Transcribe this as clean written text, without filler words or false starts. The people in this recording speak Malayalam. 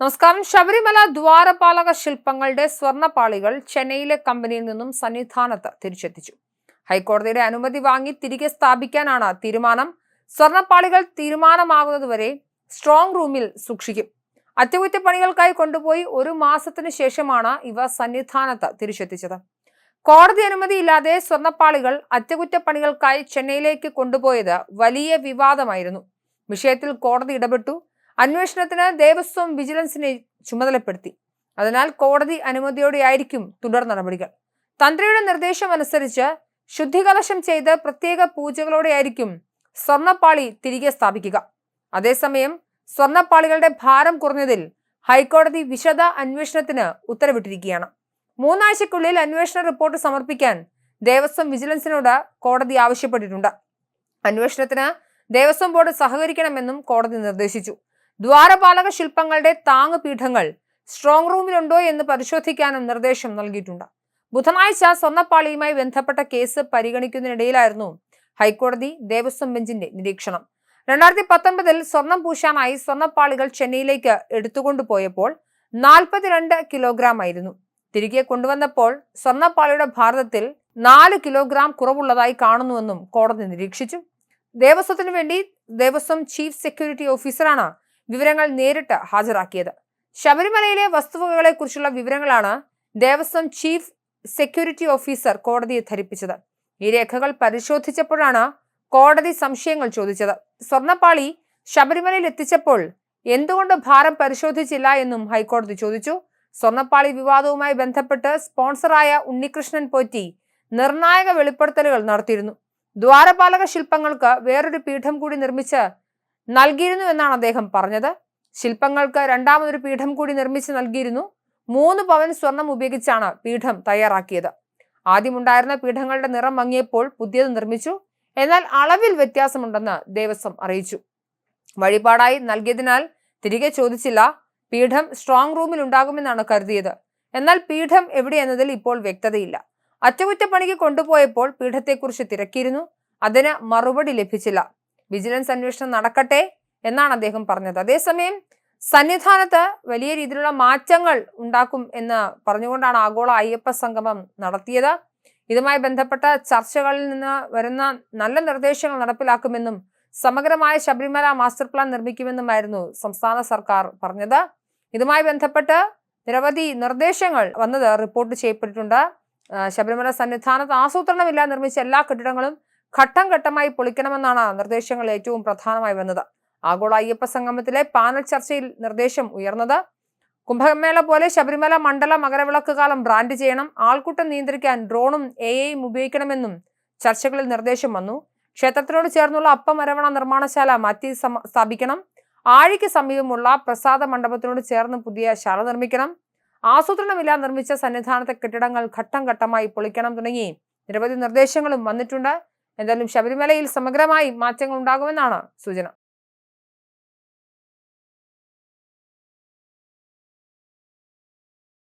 നമസ്കാരം. ശബരിമല ദ്വാരപാലക ശില്പങ്ങളുടെ സ്വർണ്ണപ്പാളികൾ ചെന്നൈയിലെ കമ്പനിയിൽ നിന്നും സന്നിധാനത്ത് തിരിച്ചെത്തിച്ചു. ഹൈക്കോടതിയുടെ അനുമതി വാങ്ങി തിരികെ സ്ഥാപിക്കാനാണ് തീരുമാനം. സ്വർണ്ണപ്പാളികൾ തീരുമാനമാകുന്നതുവരെ സ്ട്രോങ് റൂമിൽ സൂക്ഷിക്കും. അറ്റകുറ്റപ്പണികൾക്കായി കൊണ്ടുപോയി 1 മാസത്തിനു ശേഷമാണ് ഇവ സന്നിധാനത്ത് തിരിച്ചെത്തിച്ചത്. കോടതി അനുമതിയില്ലാതെ സ്വർണ്ണപ്പാളികൾ അറ്റകുറ്റപ്പണികൾക്കായി ചെന്നൈയിലേക്ക് കൊണ്ടുപോയത് വലിയ വിവാദമായിരുന്നു. വിഷയത്തിൽ കോടതി ഇടപെട്ടു. അന്വേഷണത്തിന് ദേവസ്വം വിജിലൻസിനെ ചുമതലപ്പെടുത്തി. അതിനാൽ കോടതി അനുമതിയോടെയായിരിക്കും തുടർ നടപടികൾ. തന്ത്രിയുടെ നിർദ്ദേശം അനുസരിച്ച് ശുദ്ധികലശം ചെയ്ത് പ്രത്യേക പൂജകളോടെയായിരിക്കും സ്വർണ്ണപ്പാളി തിരികെ സ്ഥാപിക്കുക. അതേസമയം സ്വർണ്ണപ്പാളികളുടെ ഭാരം കുറഞ്ഞതിൽ ഹൈക്കോടതി വിശദ അന്വേഷണത്തിന് ഉത്തരവിട്ടിരിക്കുകയാണ്. 3 ആഴ്ചയ്ക്കുള്ളിൽ അന്വേഷണ റിപ്പോർട്ട് സമർപ്പിക്കാൻ ദേവസ്വം വിജിലൻസിനോട് കോടതി ആവശ്യപ്പെട്ടിട്ടുണ്ട്. അന്വേഷണത്തിന് ദേവസ്വം ബോർഡ് സഹകരിക്കണമെന്നും കോടതി നിർദ്ദേശിച്ചു. ദ്വാരപാലക ശില്പങ്ങളുടെ താങ്ങുപീഠങ്ങൾ സ്ട്രോങ് റൂമിലുണ്ടോ എന്ന് പരിശോധിക്കാനും നിർദ്ദേശം നൽകിയിട്ടുണ്ട്. ബുധനാഴ്ച സ്വർണ്ണപ്പാളിയുമായി ബന്ധപ്പെട്ട കേസ് പരിഗണിക്കുന്നതിനിടയിലായിരുന്നു ഹൈക്കോടതി ദേവസ്വം ബെഞ്ചിന്റെ നിരീക്ഷണം. 2019 സ്വർണം പൂശാനായി സ്വർണ്ണപ്പാളികൾ ചെന്നൈയിലേക്ക് എടുത്തുകൊണ്ടുപോയപ്പോൾ 42 കിലോഗ്രാം ആയിരുന്നു. തിരികെ കൊണ്ടുവന്നപ്പോൾ സ്വർണ്ണപ്പാളിയുടെ ഭാരത്തിൽ 4 കിലോഗ്രാം കുറവുള്ളതായി കാണുന്നുവെന്നും കോടതി നിരീക്ഷിച്ചു. ദേവസ്വത്തിനു വേണ്ടി ദേവസ്വം ചീഫ് സെക്യൂരിറ്റി ഓഫീസറാണ് വിവരങ്ങൾ നേരിട്ട് ഹാജരാക്കിയത്. ശബരിമലയിലെ വസ്തുവകകളെ കുറിച്ചുള്ള വിവരങ്ങളാണ് ദേവസ്വം ചീഫ് സെക്യൂരിറ്റി ഓഫീസർ കോടതിയെ ധരിപ്പിച്ചത്. ഈ രേഖകൾ പരിശോധിച്ചപ്പോഴാണ് കോടതി സംശയങ്ങൾ ചോദിച്ചത്. സ്വർണ്ണപ്പാളി ശബരിമലയിൽ എത്തിച്ചപ്പോൾ എന്തുകൊണ്ട് ഭാരം പരിശോധിച്ചില്ല എന്നും ഹൈക്കോടതി ചോദിച്ചു. സ്വർണ്ണപ്പാളി വിവാദവുമായി ബന്ധപ്പെട്ട് സ്പോൺസറായ ഉണ്ണികൃഷ്ണൻ പോറ്റി നിർണായക വെളിപ്പെടുത്തലുകൾ നടത്തിയിരുന്നു. ദ്വാരപാലക ശില്പങ്ങൾക്ക് വേറൊരു പീഠം കൂടി നിർമ്മിച്ച് നൽകിയിരുന്നു എന്നാണ് അദ്ദേഹം പറഞ്ഞത്. ശില്പങ്ങൾക്ക് രണ്ടാമതൊരു പീഠം കൂടി നിർമ്മിച്ച് നൽകിയിരുന്നു. 3 പവൻ സ്വർണം ഉപയോഗിച്ചാണ് പീഠം തയ്യാറാക്കിയത്. ആദ്യമുണ്ടായിരുന്ന പീഠങ്ങളുടെ നിറം മങ്ങിയപ്പോൾ പുതിയത് നിർമ്മിച്ചു. എന്നാൽ അളവിൽ വ്യത്യാസമുണ്ടെന്ന് ദേവസ്വം അറിയിച്ചു. വഴിപാടായി നൽകിയതിനാൽ തിരികെ ചോദിച്ചില്ല. പീഠം സ്ട്രോങ് റൂമിൽ ഉണ്ടാകുമെന്നാണ് കരുതിയത്. എന്നാൽ പീഠം എവിടെയെന്നതിൽ ഇപ്പോൾ വ്യക്തതയില്ല. അറ്റകുറ്റപ്പണിക്ക് കൊണ്ടുപോയപ്പോൾ പീഠത്തെക്കുറിച്ച് തിരക്കിയിരുന്നു. അതിന് മറുപടി ലഭിച്ചില്ല. വിജിലൻസ് അന്വേഷണം നടക്കട്ടെ എന്നാണ് അദ്ദേഹം പറഞ്ഞത്. അതേസമയം സന്നിധാനത്ത് വലിയ രീതിയിലുള്ള മാറ്റങ്ങൾ ഉണ്ടാക്കും എന്ന് പറഞ്ഞുകൊണ്ടാണ് ആഗോള അയ്യപ്പ സംഗമം നടത്തിയത്. ഇതുമായി ബന്ധപ്പെട്ട ചർച്ചകളിൽ നിന്ന് വരുന്ന നല്ല നിർദ്ദേശങ്ങൾ നടപ്പിലാക്കുമെന്നും സമഗ്രമായ ശബരിമല മാസ്റ്റർ പ്ലാൻ നിർമ്മിക്കുമെന്നുമായിരുന്നു സംസ്ഥാന സർക്കാർ പറഞ്ഞത്. ഇതുമായി ബന്ധപ്പെട്ട് നിരവധി നിർദ്ദേശങ്ങൾ വന്നത് റിപ്പോർട്ട് ചെയ്യപ്പെട്ടിട്ടുണ്ട്. ശബരിമല സന്നിധാനത്ത് ആസൂത്രണമില്ല നിർമ്മിച്ച എല്ലാ കെട്ടിടങ്ങളും ഘട്ടം ഘട്ടമായി പൊളിക്കണമെന്നാണ് നിർദ്ദേശങ്ങൾ ഏറ്റവും പ്രധാനമായി വന്നത്. ആഗോള അയ്യപ്പ സംഗമത്തിലെ പാനൽ ചർച്ചയിൽ നിർദ്ദേശം ഉയർന്നത് കുംഭമേള പോലെ ശബരിമല മണ്ഡല മകരവിളക്ക് കാലം ബ്രാൻഡ് ചെയ്യണം, ആൾക്കൂട്ടം നിയന്ത്രിക്കാൻ ഡ്രോണും AI ഉപയോഗിക്കണമെന്നും ചർച്ചകളിൽ നിർദ്ദേശം വന്നു. ക്ഷേത്രത്തിനോട് ചേർന്നുള്ള അപ്പമരവണ നിർമ്മാണശാല മാറ്റി സ്ഥാപിക്കണം, ആഴിക്ക് സമീപമുള്ള പ്രസാദ മണ്ഡപത്തിനോട് ചേർന്ന് പുതിയ ശാല നിർമ്മിക്കണം, ആസൂത്രണമില്ല നിർമ്മിച്ച സന്നിധാനത്തെ കെട്ടിടങ്ങൾ ഘട്ടം ഘട്ടമായി പൊളിക്കണം തുടങ്ങി നിരവധി നിർദ്ദേശങ്ങളും വന്നിട്ടുണ്ട്. എന്തായാലും ശബരിമലയിൽ സമഗ്രമായി മാറ്റങ്ങൾ ഉണ്ടാകുമെന്നാണ് സൂചന.